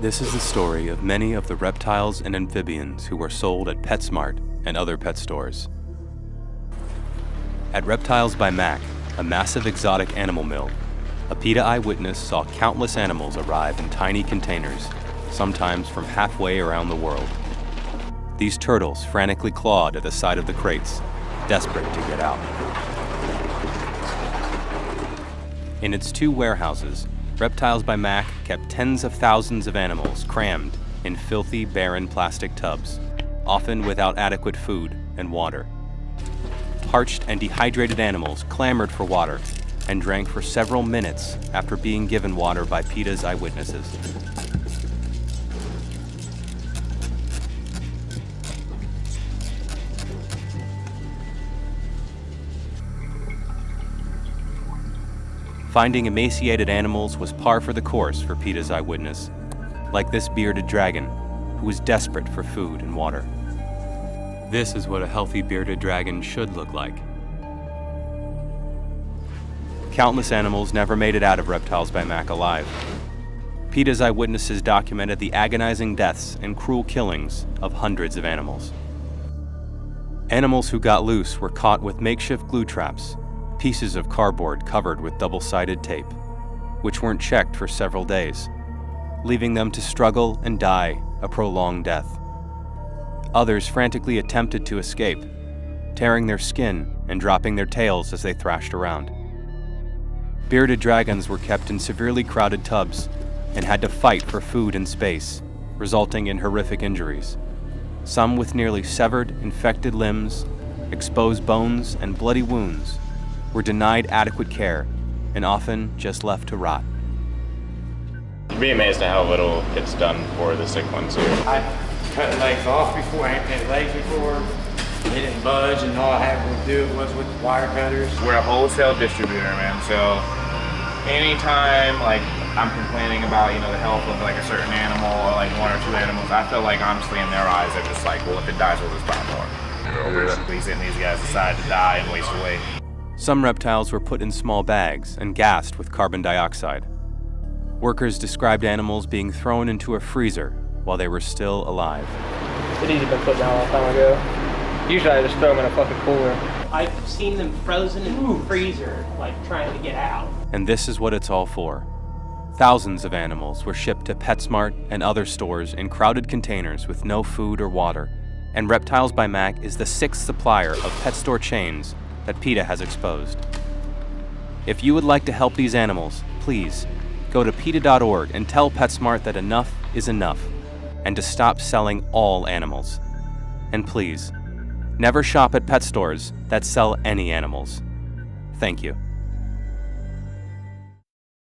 This is the story of many of the reptiles and amphibians who were sold at PetSmart and other pet stores. At Reptiles by Mac, a massive exotic animal mill, a PETA eyewitness saw countless animals arrive in tiny containers, sometimes from halfway around the world. These turtles frantically clawed at the side of the crates, desperate to get out. In its 2 warehouses, Reptiles by Mac kept tens of thousands of animals crammed in filthy, barren plastic tubs, often without adequate food and water. Parched and dehydrated animals clamored for water and drank for several minutes after being given water by PETA's eyewitnesses. Finding emaciated animals was par for the course for PETA's eyewitness, like this bearded dragon, who was desperate for food and water. This is what a healthy bearded dragon should look like. Countless animals never made it out of Reptiles by Mac alive. PETA's eyewitnesses documented the agonizing deaths and cruel killings of hundreds of animals. Animals who got loose were caught with makeshift glue traps, pieces of cardboard covered with double-sided tape, which weren't checked for several days, leaving them to struggle and die a prolonged death. Others frantically attempted to escape, tearing their skin and dropping their tails as they thrashed around. Bearded dragons were kept in severely crowded tubs and had to fight for food and space, resulting in horrific injuries. Some with nearly severed, infected limbs, exposed bones, and bloody wounds were denied adequate care and often just left to rot. You'd be amazed at how little gets done for the sick ones here. I cut legs off before, I amputated legs before. They didn't budge, and all I had to do was with wire cutters. We're a wholesale distributor, man, so anytime I'm complaining about, the health of a certain animal or 1 or 2 animals, I feel like honestly in their eyes they're just well, if it dies, we'll just buy more. We're basically setting these guys aside to die and waste away. Some reptiles were put in small bags and gassed with carbon dioxide. Workers described animals being thrown into a freezer while they were still alive. It needs to been put down a long time ago. Usually I just throw them in a fucking cooler. I've seen them frozen in the freezer, trying to get out. And this is what it's all for. Thousands of animals were shipped to PetSmart and other stores in crowded containers with no food or water, and Reptiles by Mac is the 6th supplier of pet store chains that PETA has exposed. If you would like to help these animals, please go to PETA.org and tell PetSmart that enough is enough and to stop selling all animals. And please, never shop at pet stores that sell any animals. Thank you.